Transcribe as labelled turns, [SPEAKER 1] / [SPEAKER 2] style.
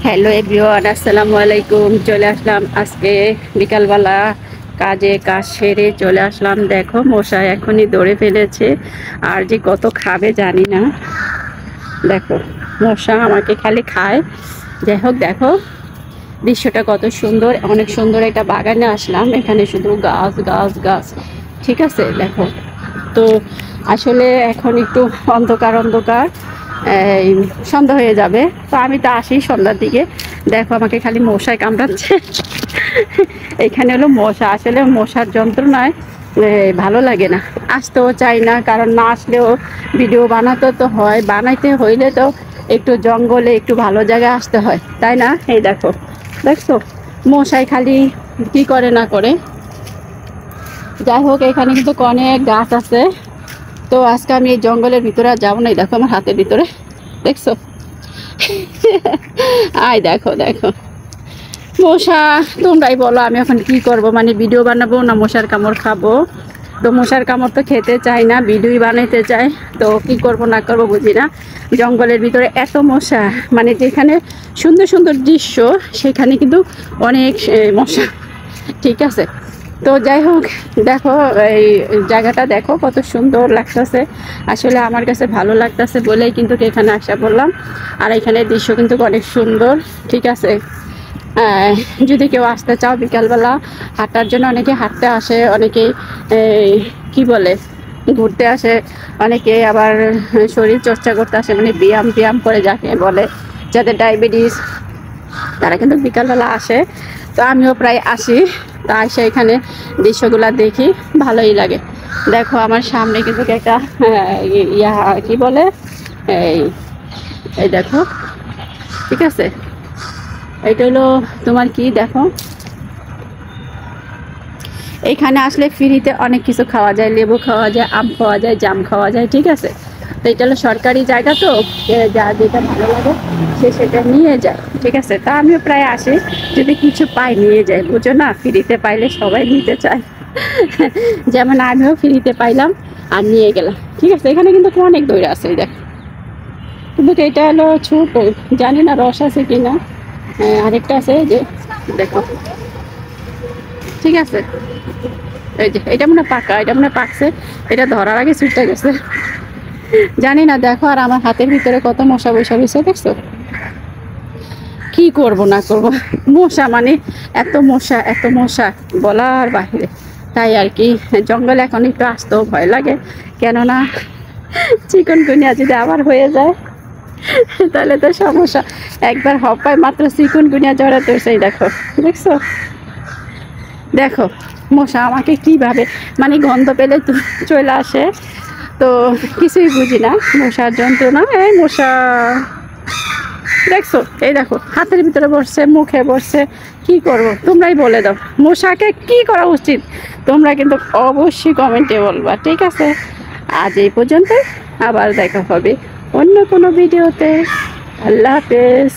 [SPEAKER 1] Hello everyone, আসসালামু আলাইকুম। চলে আসলাম আজকে বিকালবেলা, কাজ সেরে চলে আসলাম। দেখো মশা এখনই দৌড়ে ফেলেছে, আর যে কত খাবে জানি না। দেখো মশা আমাকে খালি খায়। যাই হোক, দেখো দৃশ্যটা কত সুন্দর, অনেক সুন্দর একটা বাগানে আসলাম। এখানে শুধু গাছ গাছ গাছ, ঠিক আছে। দেখো তো আসলে এখন একটু অন্ধকার অন্ধকার, এই সন্ধ্যা হয়ে যাবে। তো আমি তো আসি সন্ধ্যার দিকে। দেখো আমাকে খালি মশায় কামড়াচ্ছে। এখানে হলো মশা, আসলে মশার যন্ত্রণায় ভালো লাগে না, আসতেও চাই না। কারণ না আসলেও ভিডিও বানাতে তো হয়, বানাইতে হইলে তো একটু জঙ্গলে একটু ভালো জায়গায় আসতে হয়, তাই না? এই দেখো, দেখছো মশাই খালি কি করে না করে। যাই হোক, এখানে কিন্তু অনেক গাছ আছে। তো আজকে আমি এই জঙ্গলের ভিতরে আর যাবো না। দেখো আমার হাতের ভিতরে, দেখছো? আয় দেখো দেখো মশা। তোমরাই বলো আমি এখন কি করব, মানে ভিডিও বানাবো না মশার কামড় খাবো? তো মশার কামড় তো খেতে চাই না, ভিডিওই বানাইতে চাই। তো কি করব না করব বুঝি না। জঙ্গলের ভিতরে এত মশা, মানে যেখানে সুন্দর সুন্দর দৃশ্য সেখানে কিন্তু অনেক মশা, ঠিক আছে। তো যাই হোক, দেখো এই জায়গাটা দেখো কত সুন্দর লাগতেছে। আসলে আমার কাছে ভালো লাগতেছে বলেই কিন্তু এখানে আসা বললাম। আর এখানের দৃশ্য কিন্তু অনেক সুন্দর, ঠিক আছে। যদি কেউ আসতে চাও বিকালবেলা হাঁটার জন্য, অনেকে হাঁটতে আসে, অনেকেই কি বলে ঘুরতে আসে, অনেকে আবার শরীর চর্চা করতে আসে, মানে ব্যায়াম ব্যায়াম করে যাকে বলে, যাদের ডায়াবেটিস, তারা কিন্তু বিকালবেলা আসে। তো আমিও প্রায় আসি। তা এসে এখানে দৃশ্যগুলো দেখি, ভালোই লাগে। দেখো আমার সামনে কিন্তু একটা ইয়া কি বলে, এই এই দেখো, ঠিক আছে। এটা হলো তোমার কি, দেখো এইখানে আসলে ফ্রিতে অনেক কিছু খাওয়া যায়, লেবু খাওয়া যায়, আম খাওয়া যায়, জাম খাওয়া যায়, ঠিক আছে। তো এটা হলো সরকারি জায়গা, তো যা যেটা ভালো লাগে সে সেটা নিয়ে যায়, ঠিক আছে। তা আমিও প্রায় আসি, যদি কিছু পাই নিয়ে যাই, বুঝো না, ফ্রিতে পাইলে সবাই নিতে চায়। যেমন আমিও ফ্রিতে পাইলাম আর নিয়ে গেলাম, ঠিক আছে। এখানে কিন্তু অনেক দই আছে, দেখ। কিন্তু এটা হলো ছোট, জানি না রস আছে কিনা। আরেকটা আছে যে, দেখো, ঠিক আছে। এই যে এটা মনে পাকা, এটা মনে পাকছে, এটা ধরার আগে ছুটতে গেছে, জানি না। দেখো আর আমার হাতের ভিতরে কত মশা বসা রয়েছে, দেখছো? কি করব না করব, মশা মানে এত মশা এত মশা বলার বাহিরে। তাই আর কি জঙ্গলে এখন একটু আসতেও ভয় লাগে, কেননা চিকনগুনিয়া যদি আবার হয়ে যায় তাহলে তো সমস্যা। একবার হপায় মাত্র চিকনগুনিয়া জ্বরে ধরছে, দেখো, দেখছো? দেখো মশা আমাকে কিভাবে, মানে গন্ধ পেলে তো চলে আসে। তো কিছুই বুঝি না, মশার যন্ত্রণা। এই মশা, দেখছো? এই দেখো হাতের ভিতরে বসছে, মুখে বসছে, কি করব? তোমরাই বলে দাও মশাকে কি করা উচিত। তোমরা কিন্তু অবশ্যই কমেন্টে বলবা, ঠিক আছে। আজ এই পর্যন্ত, আবার দেখা হবে অন্য কোনো ভিডিওতে। আল্লাহ হাফেজ।